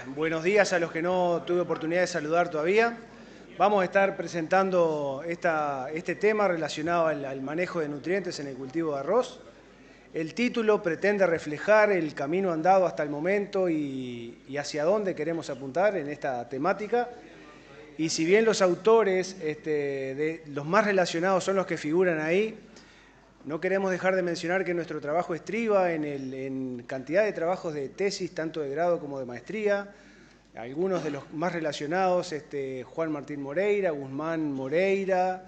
Buenos días a los que no tuve oportunidad de saludar todavía. Vamos a estar presentando este tema relacionado al manejo de nutrientes en el cultivo de arroz. El título pretende reflejar el camino andado hasta el momento y hacia dónde queremos apuntar en esta temática. Y si bien los autores, los más relacionados son los que figuran ahí, no queremos dejar de mencionar que nuestro trabajo estriba en cantidad de trabajos de tesis, tanto de grado como de maestría. Algunos de los más relacionados, Juan Martín Moreira, Guzmán Moreira,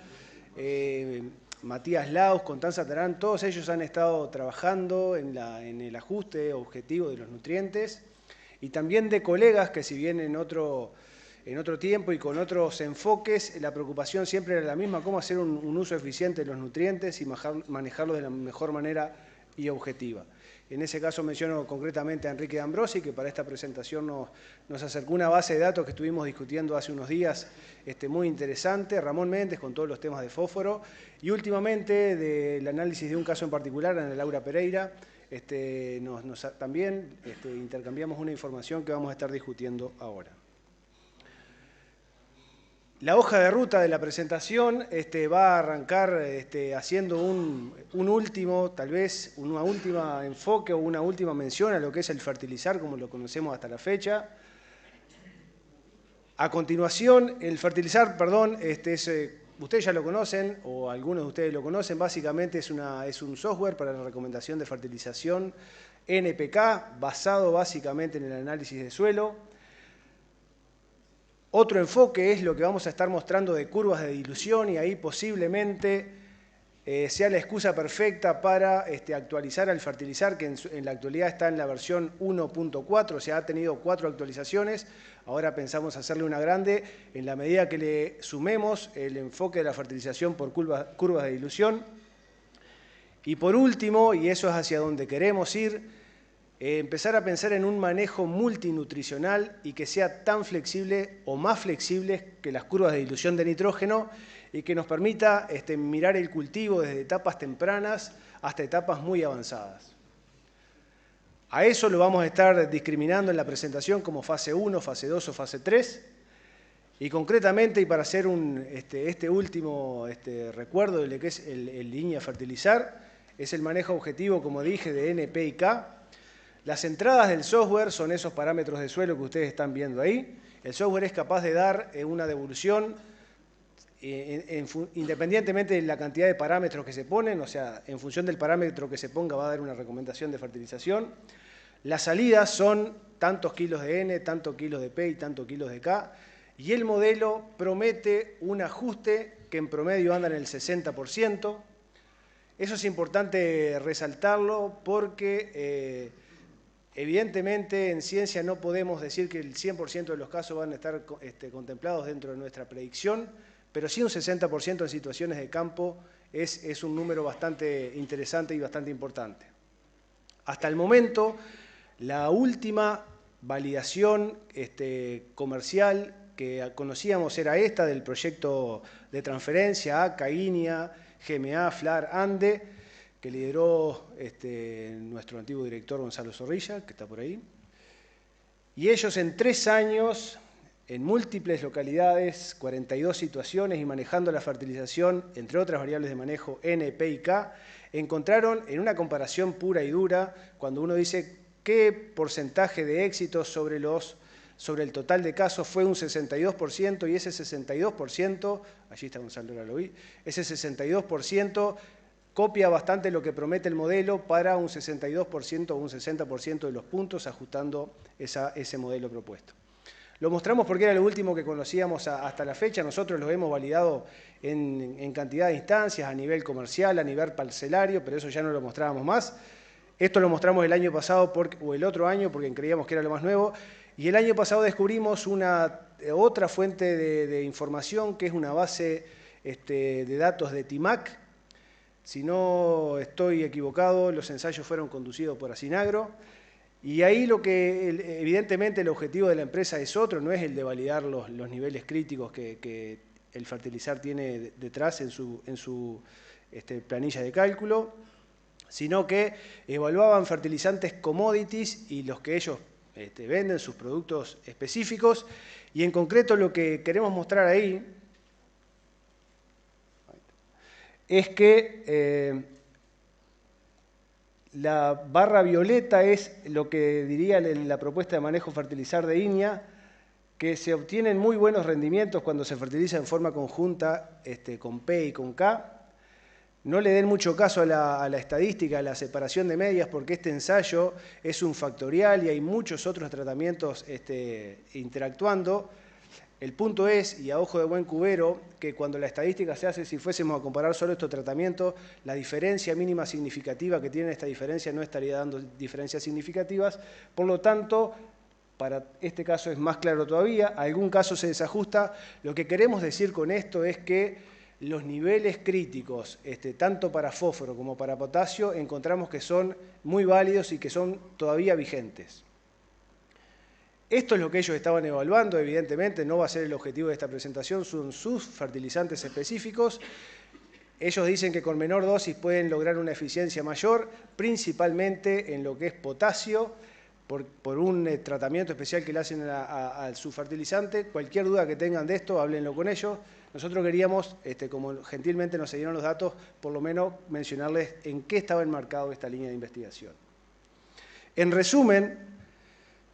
Matías Laus, Constanza Tarán, todos ellos han estado trabajando en el ajuste objetivo de los nutrientes. Y también de colegas que, si bien en otro tiempo y con otros enfoques, la preocupación siempre era la misma: cómo hacer un uso eficiente de los nutrientes y manejarlos de la mejor manera y objetiva. En ese caso menciono concretamente a Enrique D'Ambrosi, que para esta presentación nos acercó una base de datos que estuvimos discutiendo hace unos días, muy interesante. Ramón Méndez, con todos los temas de fósforo. Y últimamente, del análisis de un caso en particular, Ana Laura Pereira, también intercambiamos una información que vamos a estar discutiendo ahora. La hoja de ruta de la presentación va a arrancar haciendo un último, tal vez una última enfoque o una última mención a lo que es el fertilizar como lo conocemos hasta la fecha. A continuación, el fertilizar, ustedes ya lo conocen, o algunos de ustedes lo conocen, básicamente es un software para la recomendación de fertilización NPK, basado básicamente en el análisis de suelo. Otro enfoque es lo que vamos a estar mostrando de curvas de dilución, y ahí posiblemente sea la excusa perfecta para actualizar al fertilizar, que en la actualidad está en la versión 1.4, o sea, ha tenido 4 actualizaciones. Ahora pensamos hacerle una grande en la medida que le sumemos el enfoque de la fertilización por curvas de dilución. Y por último, y eso es hacia donde queremos ir, empezar a pensar en un manejo multinutricional y que sea tan flexible o más flexible que las curvas de dilución de nitrógeno, y que nos permita mirar el cultivo desde etapas tempranas hasta etapas muy avanzadas. A eso lo vamos a estar discriminando en la presentación como fase 1, fase 2 o fase 3. Y concretamente, y para hacer este último recuerdo de lo que es el línea fertilizar, es el manejo objetivo, como dije, de NP y K. Las entradas del software son esos parámetros de suelo que ustedes están viendo ahí. El software es capaz de dar una devolución independientemente de la cantidad de parámetros que se ponen, o sea, en función del parámetro que se ponga va a dar una recomendación de fertilización. Las salidas son tantos kilos de N, tantos kilos de P y tantos kilos de K, y el modelo promete un ajuste que en promedio anda en el 60%. Eso es importante resaltarlo porque evidentemente en ciencia no podemos decir que el 100% de los casos van a estar contemplados dentro de nuestra predicción, pero sí un 60% en situaciones de campo es un número bastante interesante y bastante importante. Hasta el momento, la última validación comercial que conocíamos era esta del proyecto de transferencia a CAINIA, GMA, FLAR, ANDE, que lideró nuestro antiguo director Gonzalo Zorrilla, que está por ahí. Y ellos en 3 años, en múltiples localidades, 42 situaciones y manejando la fertilización, entre otras variables de manejo N, P y K, encontraron en una comparación pura y dura, cuando uno dice qué porcentaje de éxito sobre el total de casos, fue un 62%, y ese 62%, allí está Gonzalo, ahora lo vi, ese 62% copia bastante lo que promete el modelo para un 62% o un 60% de los puntos, ajustando ese modelo propuesto. Lo mostramos porque era lo último que conocíamos hasta la fecha. Nosotros lo hemos validado en cantidad de instancias, a nivel comercial, a nivel parcelario, pero eso ya no lo mostrábamos más. Esto lo mostramos el año pasado o el otro año porque creíamos que era lo más nuevo. Y el año pasado descubrimos otra fuente de información, que es una base de datos de TIMAC. Si no estoy equivocado, los ensayos fueron conducidos por Asinagro. Y ahí evidentemente el objetivo de la empresa es otro, no es el de validar los niveles críticos que el fertilizar tiene detrás en su planilla de cálculo, sino que evaluaban fertilizantes commodities y los que ellos venden sus productos específicos, y en concreto lo que queremos mostrar ahí es que la barra violeta es lo que diría la propuesta de manejo fertilizar de INEA, que se obtienen muy buenos rendimientos cuando se fertiliza en forma conjunta con P y con K. No le den mucho caso a la estadística, a la separación de medias, porque este ensayo es un factorial y hay muchos otros tratamientos interactuando. El punto es, y a ojo de buen cubero, que cuando la estadística se hace, si fuésemos a comparar solo estos tratamientos, la diferencia mínima significativa que tiene esta diferencia no estaría dando diferencias significativas. Por lo tanto, para este caso es más claro todavía, algún caso se desajusta. Lo que queremos decir con esto es que los niveles críticos, tanto para fósforo como para potasio, encontramos que son muy válidos y que son todavía vigentes. Esto es lo que ellos estaban evaluando, evidentemente no va a ser el objetivo de esta presentación, son sus fertilizantes específicos. Ellos dicen que con menor dosis pueden lograr una eficiencia mayor, principalmente en lo que es potasio, por un tratamiento especial que le hacen a su fertilizante. Cualquier duda que tengan de esto, háblenlo con ellos. Nosotros queríamos, como gentilmente nos dieron los datos, por lo menos mencionarles en qué estaba enmarcado esta línea de investigación. En resumen,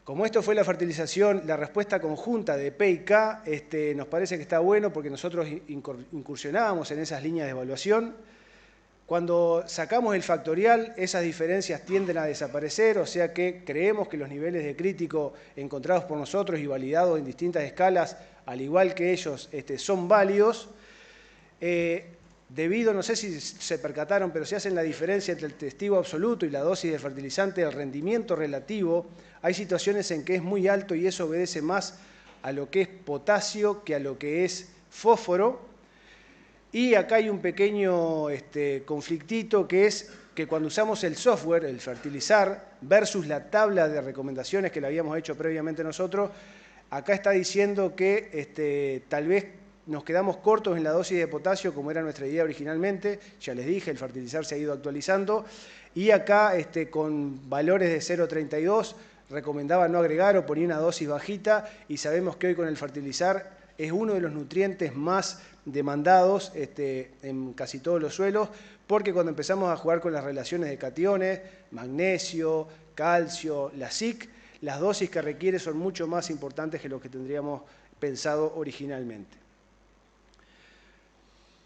como esto fue la fertilización, la respuesta conjunta de P y K, nos parece que está bueno porque nosotros incursionábamos en esas líneas de evaluación. Cuando sacamos el factorial, esas diferencias tienden a desaparecer, o sea que creemos que los niveles de crítico encontrados por nosotros y validados en distintas escalas, al igual que ellos, son válidos. Debido, no sé si se percataron, pero si hacen la diferencia entre el testigo absoluto y la dosis de fertilizante, el rendimiento relativo, hay situaciones en que es muy alto y eso obedece más a lo que es potasio que a lo que es fósforo. Y acá hay un pequeño conflictito, que es que cuando usamos el software, el fertilizar, versus la tabla de recomendaciones que le habíamos hecho previamente nosotros, acá está diciendo que tal vez nos quedamos cortos en la dosis de potasio, como era nuestra idea originalmente. Ya les dije, el fertilizar se ha ido actualizando. Y acá, con valores de 0,32, recomendaba no agregar o ponía una dosis bajita, y sabemos que hoy con el fertilizar es uno de los nutrientes más demandados en casi todos los suelos, porque cuando empezamos a jugar con las relaciones de cationes, magnesio, calcio, la ZIC, las dosis que requiere son mucho más importantes que lo que tendríamos pensado originalmente.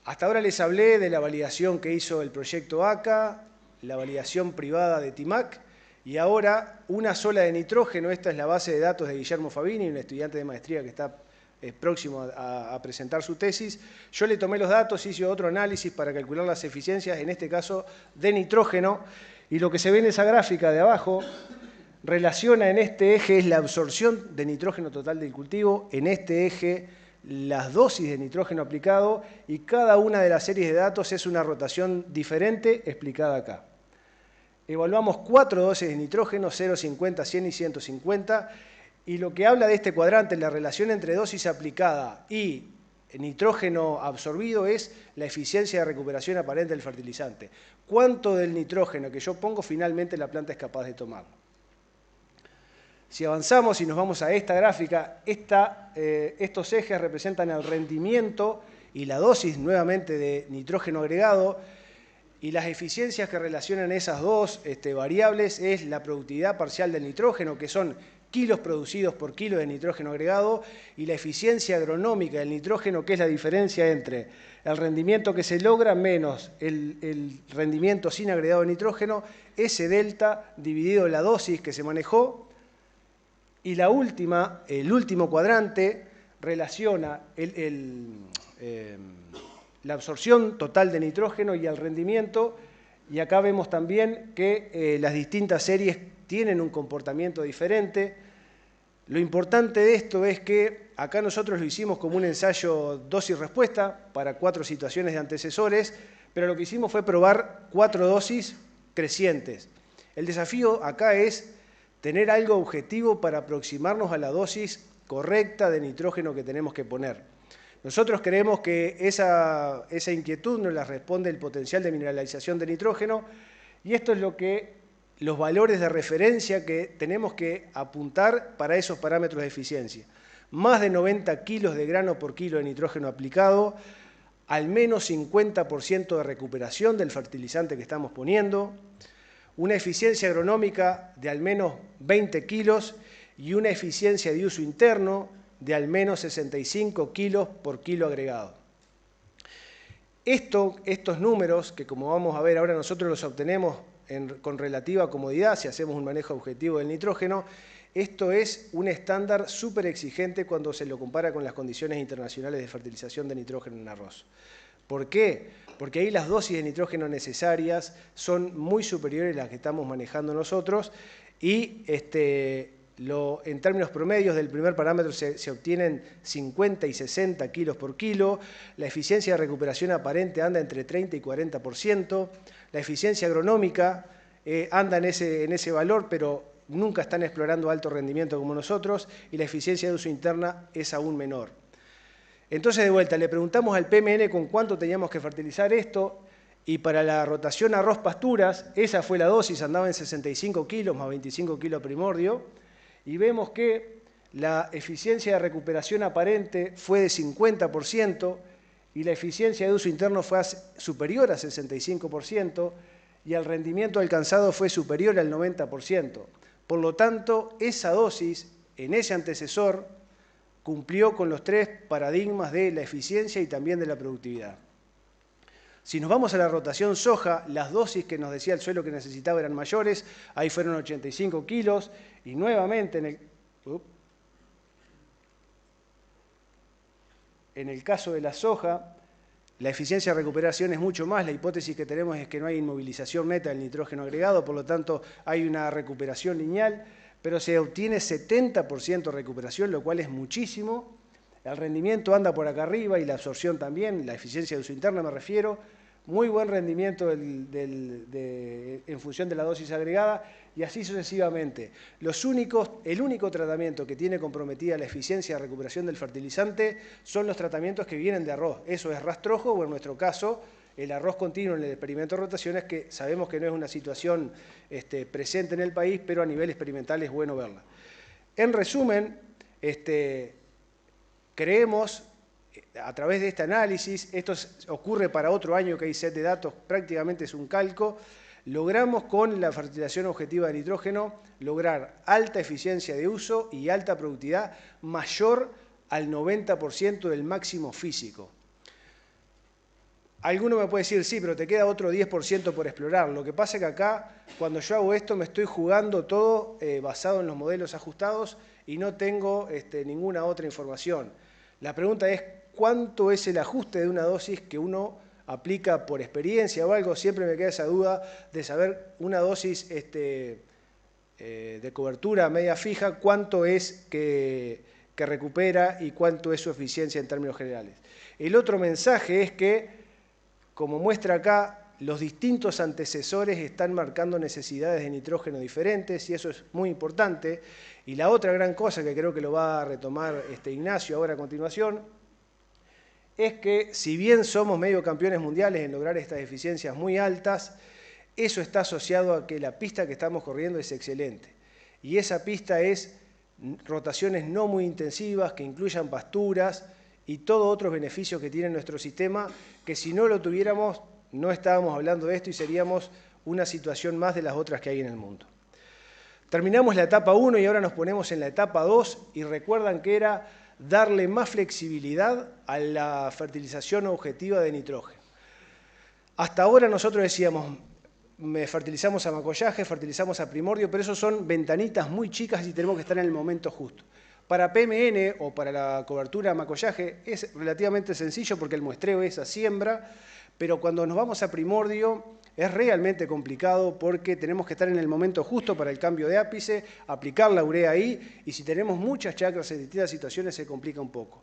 Hasta ahora les hablé de la validación que hizo el proyecto ACA, la validación privada de TIMAC, y ahora una sola de nitrógeno. Esta es la base de datos de Guillermo Fabini, un estudiante de maestría que está próximo a presentar su tesis. Yo le tomé los datos, hice otro análisis para calcular las eficiencias, en este caso de nitrógeno, y lo que se ve en esa gráfica de abajo relaciona en este eje es la absorción de nitrógeno total del cultivo, en este eje las dosis de nitrógeno aplicado, y cada una de las series de datos es una rotación diferente explicada acá. Evaluamos 4 dosis de nitrógeno, 0, 50, 100 y 150, y lo que habla de este cuadrante, la relación entre dosis aplicada y nitrógeno absorbido, es la eficiencia de recuperación aparente del fertilizante. ¿Cuánto del nitrógeno que yo pongo finalmente la planta es capaz de tomar? Si avanzamos y nos vamos a esta gráfica, estos ejes representan el rendimiento y la dosis nuevamente de nitrógeno agregado, y las eficiencias que relacionan esas dos variables es la productividad parcial del nitrógeno, que son kilos producidos por kilo de nitrógeno agregado, y la eficiencia agronómica del nitrógeno, que es la diferencia entre el rendimiento que se logra menos el rendimiento sin agregado de nitrógeno, ese delta dividido en la dosis que se manejó. Y el último cuadrante relaciona la absorción total de nitrógeno y el rendimiento, y acá vemos también que las distintas series tienen un comportamiento diferente. Lo importante de esto es que acá nosotros lo hicimos como un ensayo dosis-respuesta para 4 situaciones de antecesores, pero lo que hicimos fue probar 4 dosis crecientes. El desafío acá es tener algo objetivo para aproximarnos a la dosis correcta de nitrógeno que tenemos que poner. Nosotros creemos que esa inquietud nos la responde el potencial de mineralización de nitrógeno, y esto es lo que los valores de referencia que tenemos que apuntar para esos parámetros de eficiencia. Más de 90 kilos de grano por kilo de nitrógeno aplicado, al menos 50% de recuperación del fertilizante que estamos poniendo, una eficiencia agronómica de al menos 20 kilos y una eficiencia de uso interno de al menos 65 kilos por kilo agregado. Estos números, que como vamos a ver ahora nosotros los obtenemos con relativa comodidad si hacemos un manejo objetivo del nitrógeno, esto es un estándar súper exigente cuando se lo compara con las condiciones internacionales de fertilización de nitrógeno en arroz. ¿Por qué? Porque ahí las dosis de nitrógeno necesarias son muy superiores a las que estamos manejando nosotros y en términos promedios del primer parámetro se obtienen 50 y 60 kilos por kilo, la eficiencia de recuperación aparente anda entre 30 y 40%, la eficiencia agronómica anda en ese valor, pero nunca están explorando alto rendimiento como nosotros, y la eficiencia de uso interna es aún menor. Entonces, de vuelta, le preguntamos al PMN con cuánto teníamos que fertilizar esto, y para la rotación arroz-pasturas, esa fue la dosis, andaba en 65 kilos más 25 kilos primordio, y vemos que la eficiencia de recuperación aparente fue de 50%, y la eficiencia de uso interno fue superior a 65%, y el rendimiento alcanzado fue superior al 90%. Por lo tanto, esa dosis, en ese antecesor, cumplió con los tres paradigmas de la eficiencia y también de la productividad. Si nos vamos a la rotación soja, las dosis que nos decía el suelo que necesitaba eran mayores, ahí fueron 85 kilos, y nuevamente en el caso de la soja, la eficiencia de recuperación es mucho más, la hipótesis que tenemos es que no hay inmovilización neta del nitrógeno agregado, por lo tanto hay una recuperación lineal, pero se obtiene 70% de recuperación, lo cual es muchísimo. El rendimiento anda por acá arriba y la absorción también, la eficiencia de uso interno me refiero. Muy buen rendimiento en función de la dosis agregada y así sucesivamente. El único tratamiento que tiene comprometida la eficiencia de recuperación del fertilizante son los tratamientos que vienen de arroz. Eso es rastrojo o en nuestro caso el arroz continuo en el experimento de rotaciones, que sabemos que no es una situación presente en el país, pero a nivel experimental es bueno verla. En resumen, creemos, a través de este análisis, esto ocurre para otro año que hay set de datos, prácticamente es un calco, logramos con la fertilización objetiva de nitrógeno lograr alta eficiencia de uso y alta productividad mayor al 90% del máximo físico. Alguno me puede decir, sí, pero te queda otro 10% por explorar. Lo que pasa es que acá, cuando yo hago esto, me estoy jugando todo basado en los modelos ajustados y no tengo ninguna otra información. La pregunta es, ¿cuánto es el ajuste de una dosis que uno aplica por experiencia o algo? Siempre me queda esa duda de saber una dosis de cobertura media fija, cuánto es que recupera y cuánto es su eficiencia en términos generales. El otro mensaje es que, como muestra acá, los distintos antecesores están marcando necesidades de nitrógeno diferentes y eso es muy importante. Y la otra gran cosa que creo que lo va a retomar Ignacio ahora a continuación, es que si bien somos medio campeones mundiales en lograr estas eficiencias muy altas, eso está asociado a que la pista que estamos corriendo es excelente. Y esa pista es rotaciones no muy intensivas, que incluyan pasturas y todos otros beneficios que tiene nuestro sistema, que si no lo tuviéramos, no estábamos hablando de esto y seríamos una situación más de las otras que hay en el mundo. Terminamos la etapa 1 y ahora nos ponemos en la etapa 2 y recuerdan que era darle más flexibilidad a la fertilización objetiva de nitrógeno. Hasta ahora nosotros decíamos, fertilizamos a macollaje, fertilizamos a primordio, pero eso son ventanitas muy chicas y tenemos que estar en el momento justo. Para PMN o para la cobertura a macollaje es relativamente sencillo porque el muestreo es a siembra, pero cuando nos vamos a primordio es realmente complicado porque tenemos que estar en el momento justo para el cambio de ápice, aplicar la urea ahí, y si tenemos muchas chacras en distintas situaciones se complica un poco.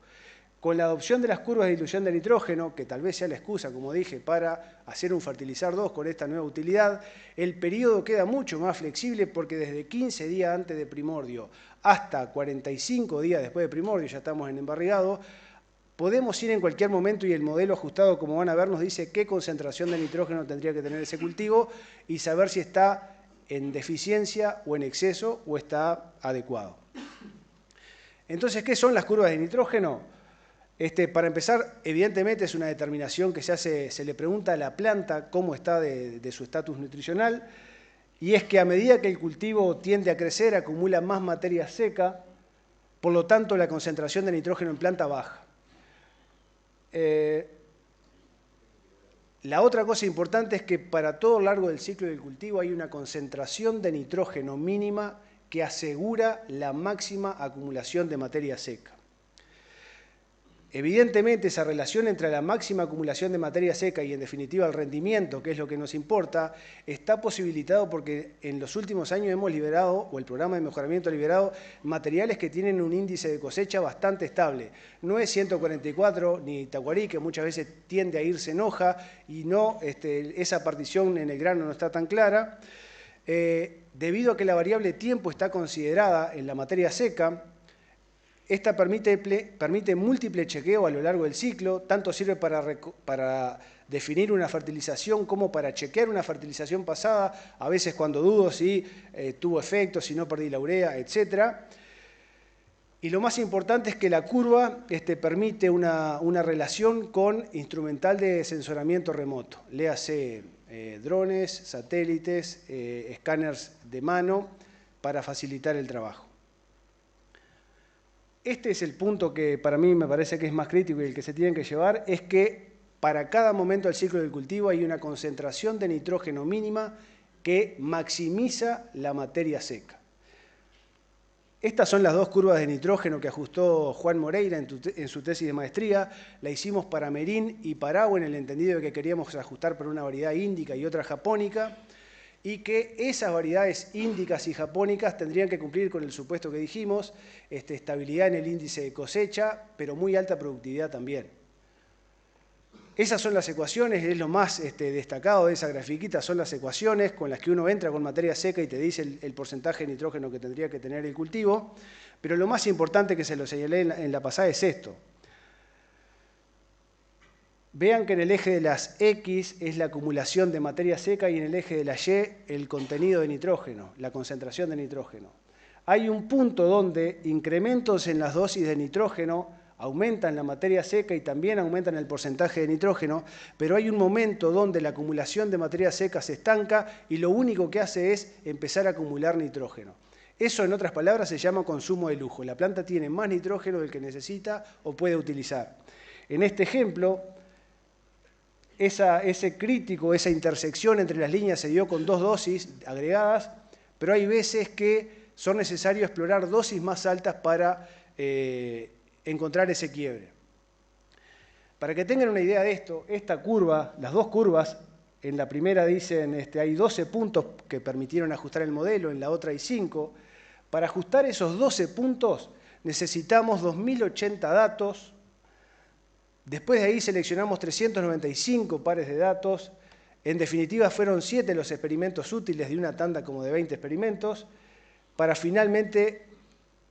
Con la adopción de las curvas de dilución de nitrógeno, que tal vez sea la excusa, como dije, para hacer un fertilizar 2 con esta nueva utilidad, el periodo queda mucho más flexible porque desde 15 días antes de primordio hasta 45 días después de primordio, ya estamos en embarrigado, podemos ir en cualquier momento y el modelo ajustado, como van a ver, nos dice qué concentración de nitrógeno tendría que tener ese cultivo y saber si está en deficiencia o en exceso o está adecuado. Entonces, ¿qué son las curvas de nitrógeno? Para empezar, evidentemente es una determinación que se le pregunta a la planta cómo está de su estatus nutricional, y es que a medida que el cultivo tiende a crecer, acumula más materia seca, por lo tanto la concentración de nitrógeno en planta baja. La otra cosa importante es que para todo lo largo del ciclo del cultivo hay una concentración de nitrógeno mínima que asegura la máxima acumulación de materia seca. Evidentemente, esa relación entre la máxima acumulación de materia seca y, en definitiva, el rendimiento, que es lo que nos importa, está posibilitado porque en los últimos años hemos liberado, o el programa de mejoramiento ha liberado, materiales que tienen un índice de cosecha bastante estable. No es 144 ni tacuarí, que muchas veces tiende a irse en hoja, y no, esa partición en el grano no está tan clara. Debido a que la variable tiempo está considerada en la materia seca, esta permite múltiple chequeo a lo largo del ciclo, tanto sirve para definir una fertilización como para chequear una fertilización pasada, a veces cuando dudo si tuvo efecto, si no perdí la urea, etc. Y lo más importante es que la curva permite una relación con instrumental de sensoramiento remoto, léase drones, satélites, escáneres de mano, para facilitar el trabajo. Este es el punto que para mí me parece que es más crítico y el que se tiene que llevar, es que para cada momento del ciclo del cultivo hay una concentración de nitrógeno mínima que maximiza la materia seca. Estas son las dos curvas de nitrógeno que ajustó Juan Moreira en su tesis de maestría. La hicimos para Merín y Paragua en el entendido de que queríamos ajustar para una variedad índica y otra japónica, y que esas variedades índicas y japónicas tendrían que cumplir con el supuesto que dijimos, estabilidad en el índice de cosecha, pero muy alta productividad también. Esas son las ecuaciones, es lo más destacado de esa grafiquita, son las ecuaciones con las que uno entra con materia seca y te dice el porcentaje de nitrógeno que tendría que tener el cultivo, pero lo más importante que se lo señalé en la pasada es esto. Vean que en el eje de las X es la acumulación de materia seca y en el eje de la Y el contenido de nitrógeno, la concentración de nitrógeno. Hay un punto donde incrementos en las dosis de nitrógeno aumentan la materia seca y también aumentan el porcentaje de nitrógeno, pero hay un momento donde la acumulación de materia seca se estanca y lo único que hace es empezar a acumular nitrógeno. Eso, en otras palabras, se llama consumo de lujo. La planta tiene más nitrógeno del que necesita o puede utilizar. En este ejemplo, esa intersección entre las líneas se dio con dos dosis agregadas, pero hay veces que son necesarios explorar dosis más altas para encontrar ese quiebre. Para que tengan una idea de esto, esta curva, las dos curvas, en la primera dicen hay 12 puntos que permitieron ajustar el modelo, en la otra hay 5. Para ajustar esos 12 puntos necesitamos 2080 datos. Después de ahí seleccionamos 395 pares de datos. En definitiva, fueron 7 los experimentos útiles de una tanda como de 20 experimentos para finalmente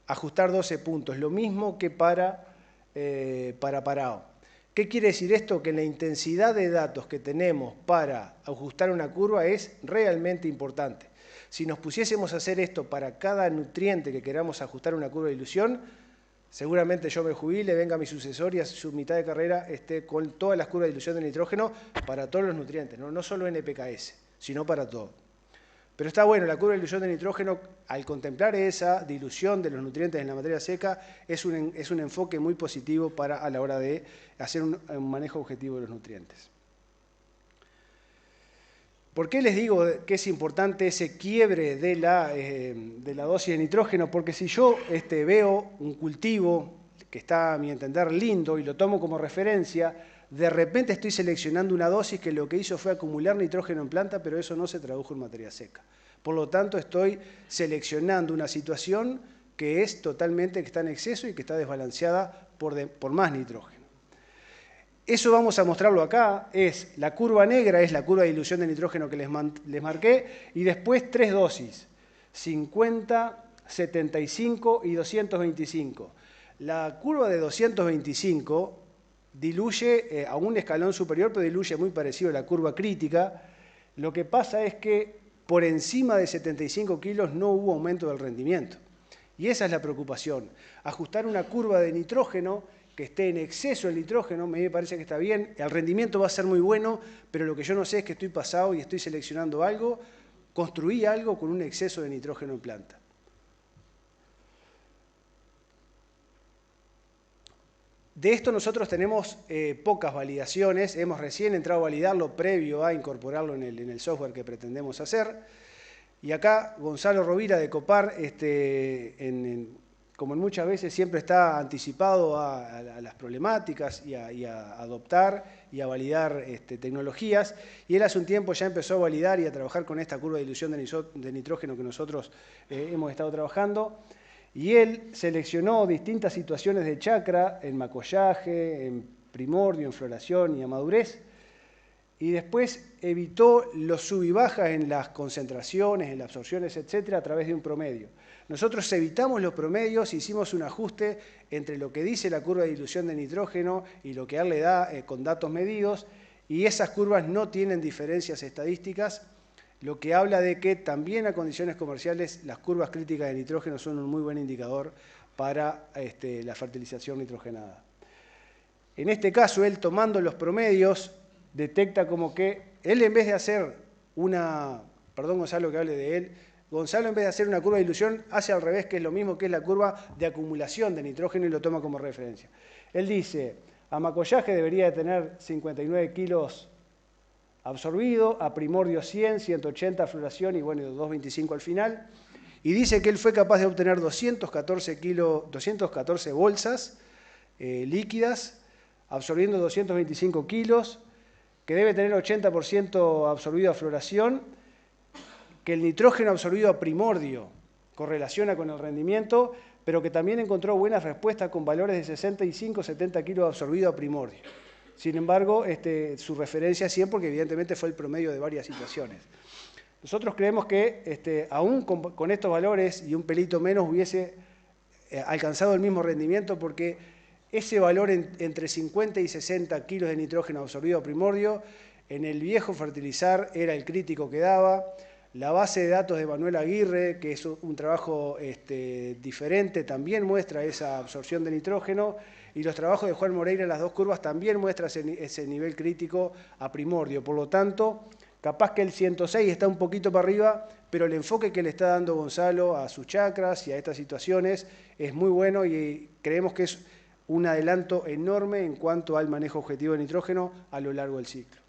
ajustar 12 puntos, lo mismo que para Parao. ¿Qué quiere decir esto? Que la intensidad de datos que tenemos para ajustar una curva es realmente importante. Si nos pusiésemos a hacer esto para cada nutriente que queramos ajustar una curva de dilución, seguramente yo me jubile, venga mi sucesor y a su mitad de carrera esté con todas las curvas de dilución de nitrógeno para todos los nutrientes, no solo NPKS, sino para todo. Pero está bueno, la curva de dilución de nitrógeno, al contemplar esa dilución de los nutrientes en la materia seca, es un enfoque muy positivo a la hora de hacer un manejo objetivo de los nutrientes. ¿Por qué les digo que es importante ese quiebre de la dosis de nitrógeno? Porque si yo veo un cultivo que está, a mi entender, lindo y lo tomo como referencia, de repente estoy seleccionando una dosis que lo que hizo fue acumular nitrógeno en planta, pero eso no se tradujo en materia seca. Por lo tanto, estoy seleccionando una situación que está en exceso y que está desbalanceada por más nitrógeno. Eso vamos a mostrarlo acá, la curva negra es la curva de dilución de nitrógeno que les marqué, y después 3 dosis, 50, 75 y 225. La curva de 225 diluye a un escalón superior, pero diluye muy parecido a la curva crítica. Lo que pasa es que por encima de 75 kilos no hubo aumento del rendimiento. Y esa es la preocupación. Ajustar una curva de nitrógeno que esté en exceso el nitrógeno, me parece que está bien, el rendimiento va a ser muy bueno, pero lo que yo no sé es que estoy pasado y estoy seleccionando algo, construí algo con un exceso de nitrógeno en planta. De esto nosotros tenemos pocas validaciones, hemos recién entrado a validarlo previo a incorporarlo en el software que pretendemos hacer. Y acá Gonzalo Rovira de Copar, como muchas veces, siempre está anticipado a las problemáticas y a adoptar y a validar tecnologías. Y él hace un tiempo ya empezó a validar y a trabajar con esta curva de dilución de nitrógeno que nosotros hemos estado trabajando. Y él seleccionó distintas situaciones de chacra en macollaje, en primordio, en floración y en madurez. Y después evitó los sub y bajas en las concentraciones, en las absorciones, etcétera, a través de un promedio. Nosotros evitamos los promedios, hicimos un ajuste entre lo que dice la curva de dilución de nitrógeno y lo que él le da con datos medidos, y esas curvas no tienen diferencias estadísticas, lo que habla de que también a condiciones comerciales las curvas críticas de nitrógeno son un muy buen indicador para la fertilización nitrogenada. En este caso, él tomando los promedios, detecta como que él en vez de hacer una, perdón Gonzalo que hable de él, Gonzalo en vez de hacer una curva de dilución hace al revés, que es lo mismo que es la curva de acumulación de nitrógeno y lo toma como referencia. Él dice, a macollaje debería de tener 59 kilos absorbido, a primordio 100, 180 a floración y bueno, 225 al final. Y dice que él fue capaz de obtener 214 bolsas líquidas, absorbiendo 225 kilos, que debe tener 80% absorbido a floración, que el nitrógeno absorbido a primordio correlaciona con el rendimiento, pero que también encontró buenas respuestas con valores de 65-70 kilos absorbido a primordio. Sin embargo, su referencia es 100 porque evidentemente fue el promedio de varias situaciones. Nosotros creemos que aún con estos valores y un pelito menos hubiese alcanzado el mismo rendimiento porque ese valor entre 50 y 60 kilos de nitrógeno absorbido a primordio, en el viejo fertilizar era el crítico que daba. La base de datos de Manuel Aguirre, que es un trabajo diferente, también muestra esa absorción de nitrógeno. Y los trabajos de Juan Moreira en las dos curvas también muestran ese nivel crítico a primordio. Por lo tanto, capaz que el 106 está un poquito para arriba, pero el enfoque que le está dando Gonzalo a sus chacras y a estas situaciones es muy bueno y creemos que es un adelanto enorme en cuanto al manejo objetivo de nitrógeno a lo largo del ciclo.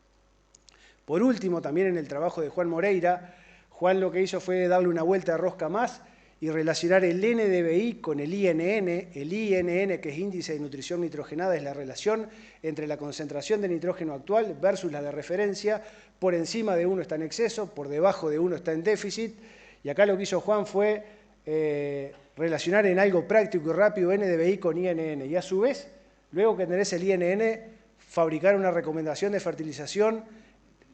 Por último, también en el trabajo de Juan Moreira, Juan lo que hizo fue darle una vuelta de rosca más y relacionar el NDVI con el INN. El INN, que es índice de nutrición nitrogenada, es la relación entre la concentración de nitrógeno actual versus la de referencia. Por encima de 1 está en exceso, por debajo de 1 está en déficit. Y acá lo que hizo Juan fue relacionar en algo práctico y rápido NDVI con INN. Y a su vez, luego que tenés el INN, fabricar una recomendación de fertilización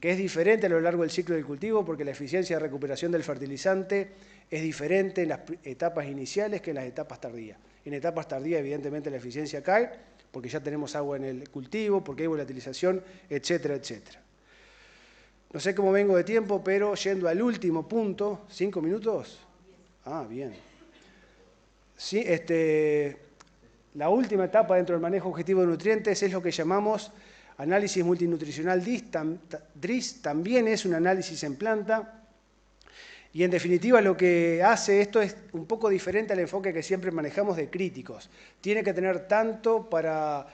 que es diferente a lo largo del ciclo del cultivo porque la eficiencia de recuperación del fertilizante es diferente en las etapas iniciales que en las etapas tardías. En etapas tardías, evidentemente, la eficiencia cae porque ya tenemos agua en el cultivo, porque hay volatilización, etcétera, etcétera. No sé cómo vengo de tiempo, pero yendo al último punto, ¿5 minutos? Ah, bien. Sí, la última etapa dentro del manejo objetivo de nutrientes es lo que llamamos análisis multinutricional DRIS, también es un análisis en planta. Y en definitiva lo que hace esto es un poco diferente al enfoque que siempre manejamos de críticos. Tiene que tener tanto para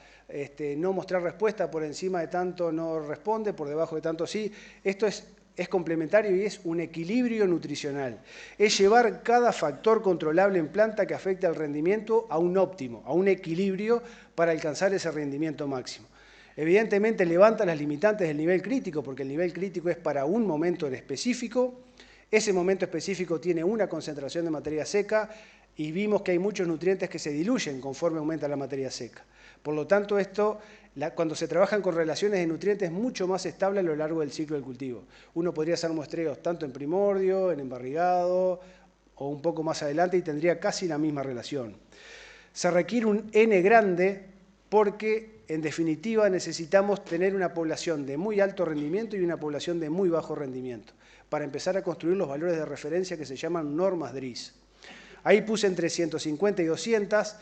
no mostrar respuesta, por encima de tanto no responde, por debajo de tanto sí. Esto es complementario y es un equilibrio nutricional. Es llevar cada factor controlable en planta que afecte al rendimiento a un óptimo, a un equilibrio para alcanzar ese rendimiento máximo. Evidentemente levanta las limitantes del nivel crítico, porque el nivel crítico es para un momento en específico. Ese momento específico tiene una concentración de materia seca y vimos que hay muchos nutrientes que se diluyen conforme aumenta la materia seca. Por lo tanto, cuando se trabajan con relaciones de nutrientes es mucho más estable a lo largo del ciclo del cultivo. Uno podría hacer muestreos tanto en primordio, en embarrigado o un poco más adelante y tendría casi la misma relación. Se requiere un N grande porque, en definitiva, necesitamos tener una población de muy alto rendimiento y una población de muy bajo rendimiento. para empezar a construir los valores de referencia que se llaman normas DRIS. Ahí puse entre 150 y 200.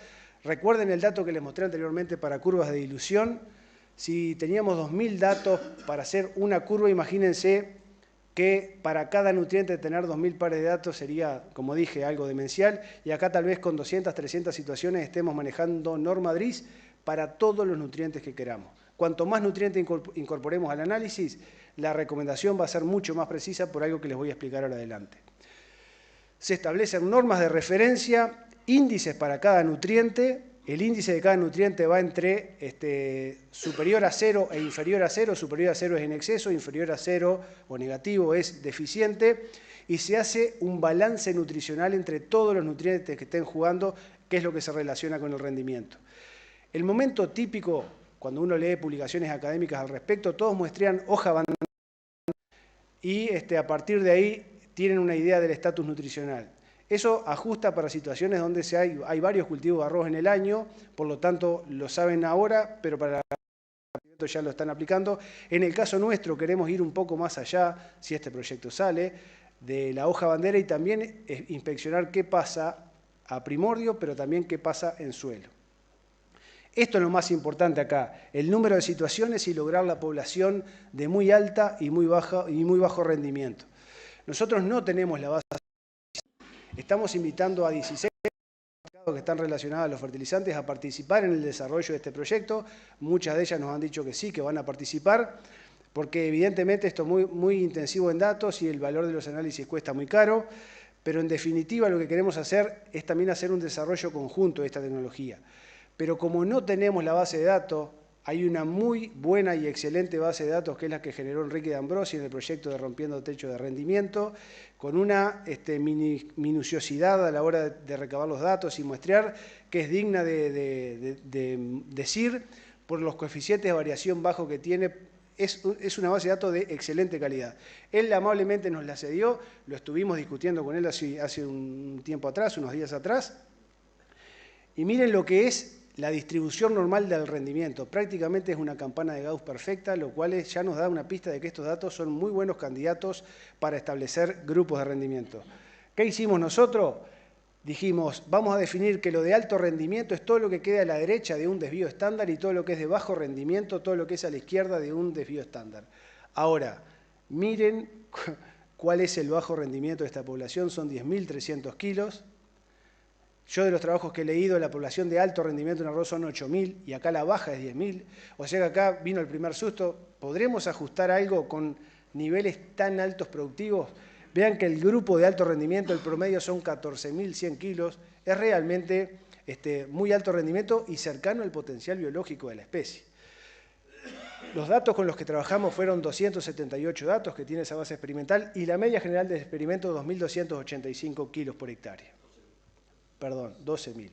Recuerden el dato que les mostré anteriormente para curvas de dilución. Si teníamos 2.000 datos para hacer una curva, imagínense que para cada nutriente tener 2.000 pares de datos sería, como dije, algo demencial. Y acá tal vez con 200, 300 situaciones estemos manejando norma DRIS para todos los nutrientes que queramos. Cuanto más nutrientes incorporemos al análisis, la recomendación va a ser mucho más precisa por algo que les voy a explicar ahora adelante. Se establecen normas de referencia, índices para cada nutriente. El índice de cada nutriente va entre superior a 0 e inferior a 0. Superior a 0 es en exceso, inferior a 0 o negativo es deficiente. Y se hace un balance nutricional entre todos los nutrientes que estén jugando, que es lo que se relaciona con el rendimiento. El momento típico, cuando uno lee publicaciones académicas al respecto, todos muestran hoja bandera y a partir de ahí tienen una idea del estatus nutricional. Eso ajusta para situaciones donde hay varios cultivos de arroz en el año, por lo tanto lo saben ahora, pero para el ya lo están aplicando. En el caso nuestro queremos ir un poco más allá, si este proyecto sale, de la hoja bandera y también inspeccionar qué pasa a primordio, pero también qué pasa en suelo. Esto es lo más importante acá, el número de situaciones y lograr la población de muy alta y muy bajo rendimiento. Nosotros no tenemos la base. Estamos invitando a 16 que están relacionadas a los fertilizantes a participar en el desarrollo de este proyecto. Muchas de ellas nos han dicho que sí, que van a participar, porque evidentemente esto es muy intensivo en datos y el valor de los análisis cuesta muy caro, pero en definitiva lo que queremos hacer es también hacer un desarrollo conjunto de esta tecnología. Pero como no tenemos la base de datos, hay una muy buena y excelente base de datos que es la que generó Enrique D'Ambrosi en el proyecto de Rompiendo Techo de Rendimiento, con una minuciosidad a la hora de recabar los datos y muestrear que es digna de decir por los coeficientes de variación bajo que tiene. Es una base de datos de excelente calidad. Él amablemente nos la cedió, lo estuvimos discutiendo con él hace un tiempo atrás, unos días atrás, y miren lo que es la distribución normal del rendimiento. Prácticamente es una campana de Gauss perfecta, lo cual ya nos da una pista de que estos datos son muy buenos candidatos para establecer grupos de rendimiento. ¿Qué hicimos nosotros? Dijimos, vamos a definir que lo de alto rendimiento es todo lo que queda a la derecha de un desvío estándar y todo lo que es de bajo rendimiento, todo lo que es a la izquierda de un desvío estándar. Ahora, miren cuál es el bajo rendimiento de esta población, son 10.300 kilos. Yo de los trabajos que he leído, la población de alto rendimiento en arroz son 8.000 y acá la baja es 10.000. O sea que acá vino el primer susto. ¿Podremos ajustar algo con niveles tan altos productivos? Vean que el grupo de alto rendimiento, el promedio son 14.100 kilos. Es realmente muy alto rendimiento y cercano al potencial biológico de la especie. Los datos con los que trabajamos fueron 278 datos que tiene esa base experimental y la media general del experimento 2.285 kilos por hectárea. Perdón, 12.000.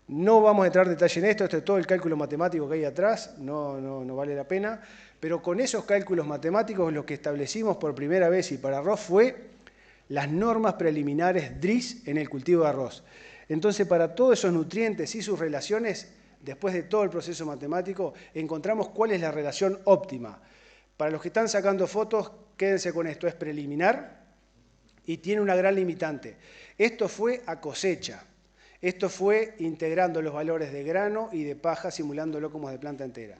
No vamos a entrar en detalle en esto es todo el cálculo matemático que hay atrás, no vale la pena, pero con esos cálculos matemáticos lo que establecimos por primera vez y para arroz fue las normas preliminares DRIS en el cultivo de arroz. Entonces, para todos esos nutrientes y sus relaciones, después de todo el proceso matemático, encontramos cuál es la relación óptima. Para los que están sacando fotos, quédense con esto, es preliminar y tiene una gran limitante. Esto fue a cosecha, esto fue integrando los valores de grano y de paja, simulándolo como de planta entera.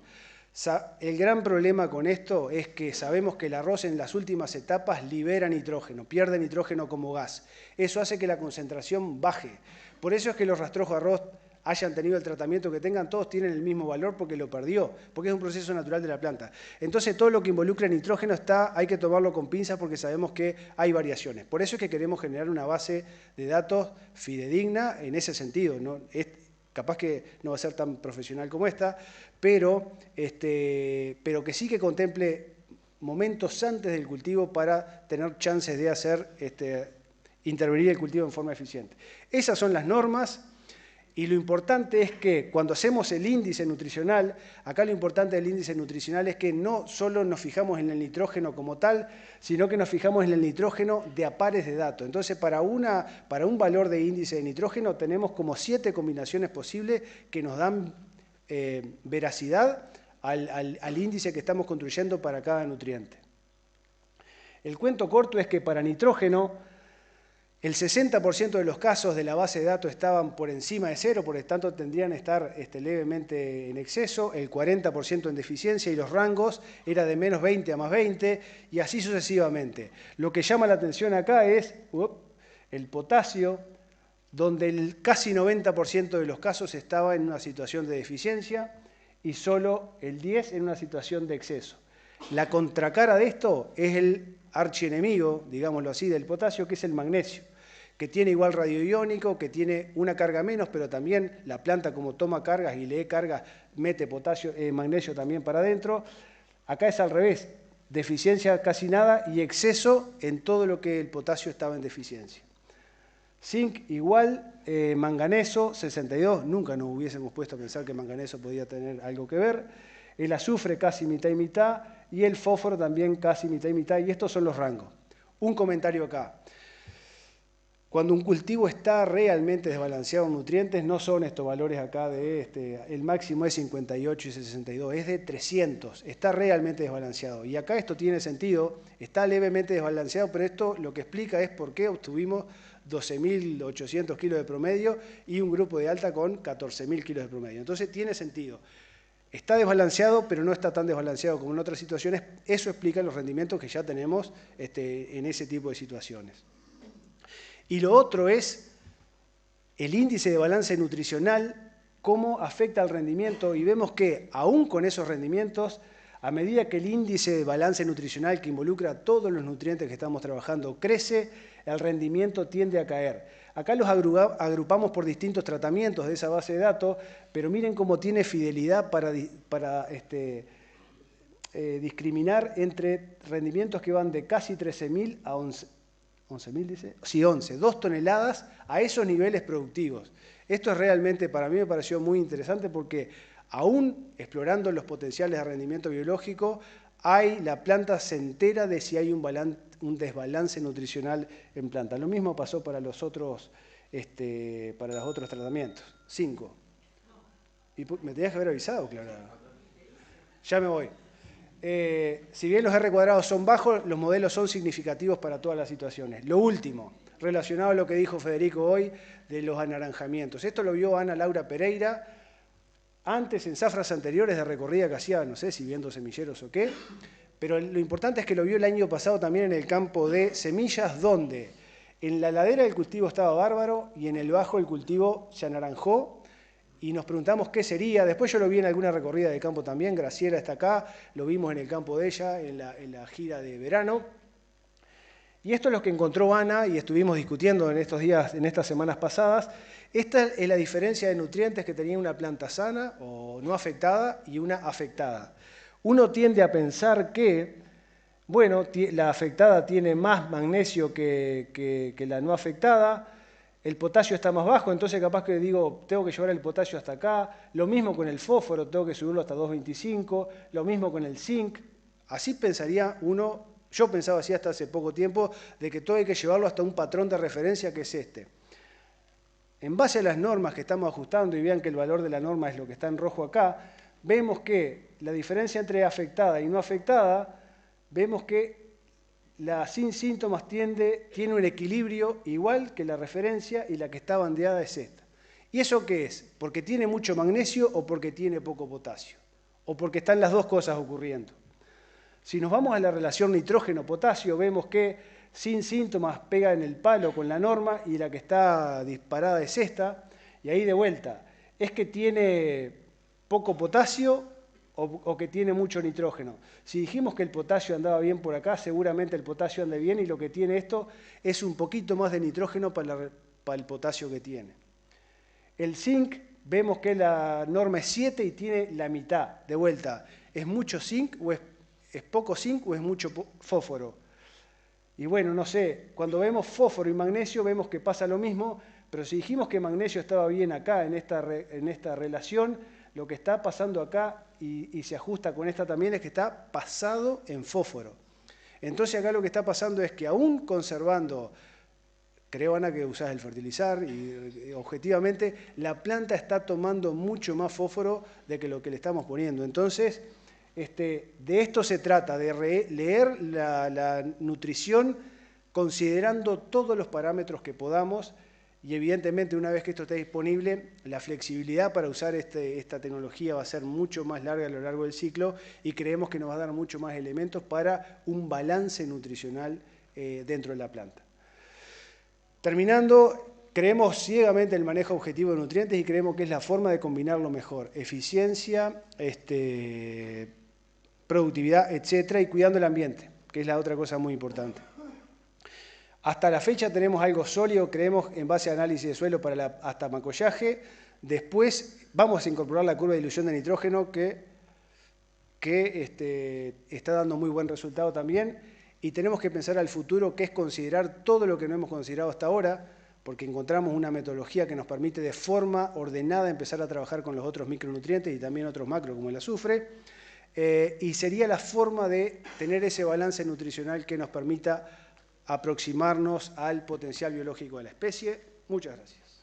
El gran problema con esto es que sabemos que el arroz en las últimas etapas libera nitrógeno, pierde nitrógeno como gas. Eso hace que la concentración baje. Por eso es que los rastrojos de arroz hayan tenido el tratamiento que tengan, todos tienen el mismo valor porque lo perdió, porque es un proceso natural de la planta. Entonces todo lo que involucra nitrógeno hay que tomarlo con pinzas porque sabemos que hay variaciones. Por eso es que queremos generar una base de datos fidedigna en ese sentido, ¿no? Capaz que no va a ser tan profesional como esta, pero que sí que contemple momentos antes del cultivo para tener chances de hacer intervenir el cultivo en forma eficiente. Esas son las normas. Y lo importante es que cuando hacemos el índice nutricional, acá lo importante del índice nutricional es que no solo nos fijamos en el nitrógeno como tal, sino que nos fijamos en el nitrógeno de a pares de datos. Entonces, para un valor de índice de nitrógeno tenemos como 7 combinaciones posibles que nos dan veracidad al índice que estamos construyendo para cada nutriente. El cuento corto es que para nitrógeno, el 60% de los casos de la base de datos estaban por encima de cero, por lo tanto tendrían que estar levemente en exceso, el 40% en deficiencia y los rangos era de menos 20 a más 20 y así sucesivamente. Lo que llama la atención acá es el potasio, donde el casi 90% de los casos estaba en una situación de deficiencia y solo el 10% en una situación de exceso. La contracara de esto es el archienemigo, digámoslo así, del potasio, que es el magnesio, que tiene igual radioiónico, que tiene una carga menos, pero también la planta como toma cargas y lee cargas, mete magnesio también para adentro. Acá es al revés, deficiencia casi nada y exceso en todo lo que el potasio estaba en deficiencia. Zinc igual, manganeso 62, nunca nos hubiésemos puesto a pensar que manganeso podía tener algo que ver. El azufre casi mitad y mitad y el fósforo también casi mitad y mitad y estos son los rangos. Un comentario acá. Cuando un cultivo está realmente desbalanceado en nutrientes, no son estos valores acá el máximo es 58 y 62, es de 300, está realmente desbalanceado. Y acá esto tiene sentido, está levemente desbalanceado, pero esto lo que explica es por qué obtuvimos 12.800 kilos de promedio y un grupo de alta con 14.000 kilos de promedio. Entonces tiene sentido. Está desbalanceado, pero no está tan desbalanceado como en otras situaciones. Eso explica los rendimientos que ya tenemos en ese tipo de situaciones. Y lo otro es el índice de balance nutricional, cómo afecta al rendimiento, y vemos que aún con esos rendimientos, a medida que el índice de balance nutricional que involucra todos los nutrientes que estamos trabajando crece, el rendimiento tiende a caer. Acá los agrupamos por distintos tratamientos de esa base de datos, pero miren cómo tiene fidelidad para discriminar entre rendimientos que van de casi 13.000 a 11.000 dice, sí, 2 toneladas a esos niveles productivos. Esto es realmente, para mí me pareció muy interesante porque aún explorando los potenciales de rendimiento biológico, la planta se entera de si hay un desbalance nutricional en planta. Lo mismo pasó para los otros, para los otros tratamientos. 5. Y me tenías que haber avisado, Clara. Ya me voy. Si bien los R cuadrados son bajos, los modelos son significativos para todas las situaciones. Lo último, relacionado a lo que dijo Federico hoy de los anaranjamientos. Esto lo vio Ana Laura Pereira antes en zafras anteriores de recorrida que hacía, no sé si viendo semilleros o qué, pero lo importante es que lo vio el año pasado también en el campo de semillas, donde en la ladera el cultivo estaba bárbaro y en el bajo el cultivo se anaranjó. Y nos preguntamos qué sería. Después yo lo vi en alguna recorrida de campo también. Graciela está acá, lo vimos en el campo de ella, en la gira de verano. Y esto es lo que encontró Ana y estuvimos discutiendo en estos días, en estas semanas pasadas. Esta es la diferencia de nutrientes que tenía una planta sana o no afectada y una afectada. Uno tiende a pensar que, bueno, la afectada tiene más magnesio que la no afectada. El potasio está más bajo, entonces capaz que digo, tengo que llevar el potasio hasta acá. Lo mismo con el fósforo, tengo que subirlo hasta 2.25. Lo mismo con el zinc. Así pensaría uno, yo pensaba así hasta hace poco tiempo, de que todo hay que llevarlo hasta un patrón de referencia que es este. En base a las normas que estamos ajustando, y vean que el valor de la norma es lo que está en rojo acá, vemos que la diferencia entre afectada y no afectada, vemos que la sin síntomas tiene un equilibrio igual que la referencia y la que está bandeada es esta. ¿Y eso qué es? ¿Porque tiene mucho magnesio o porque tiene poco potasio? ¿O porque están las dos cosas ocurriendo? Si nos vamos a la relación nitrógeno-potasio, vemos que sin síntomas pega en el palo con la norma y la que está disparada es esta. Y ahí de vuelta, ¿es que tiene poco potasio o que tiene mucho nitrógeno? Si dijimos que el potasio andaba bien por acá, seguramente el potasio anda bien y lo que tiene esto es un poquito más de nitrógeno para el potasio que tiene. El zinc, vemos que la norma es 7 y tiene la mitad. De vuelta, ¿es mucho zinc o es poco zinc o es mucho fósforo? Y bueno, no sé, cuando vemos fósforo y magnesio vemos que pasa lo mismo, pero si dijimos que magnesio estaba bien acá en esta relación, lo que está pasando acá y se ajusta con esta también es que está pasado en fósforo. Entonces acá lo que está pasando es que aún conservando, creo Ana que usás el fertilizar y objetivamente la planta está tomando mucho más fósforo de que lo que le estamos poniendo. Entonces De esto se trata, de leer la nutrición considerando todos los parámetros que podamos y evidentemente una vez que esto esté disponible, la flexibilidad para usar esta tecnología va a ser mucho más larga a lo largo del ciclo y creemos que nos va a dar mucho más elementos para un balance nutricional dentro de la planta. Terminando, creemos ciegamente en el manejo objetivo de nutrientes y creemos que es la forma de combinarlo mejor. Eficiencia, productividad, etcétera, y cuidando el ambiente, que es la otra cosa muy importante. Hasta la fecha tenemos algo sólido, creemos, en base a análisis de suelo para hasta macollaje. Después vamos a incorporar la curva de dilución de nitrógeno que está dando muy buen resultado también. Y tenemos que pensar al futuro, que es considerar todo lo que no hemos considerado hasta ahora, porque encontramos una metodología que nos permite de forma ordenada empezar a trabajar con los otros micronutrientes y también otros macro como el azufre. Y sería la forma de tener ese balance nutricional que nos permita aproximarnos al potencial biológico de la especie. Muchas gracias.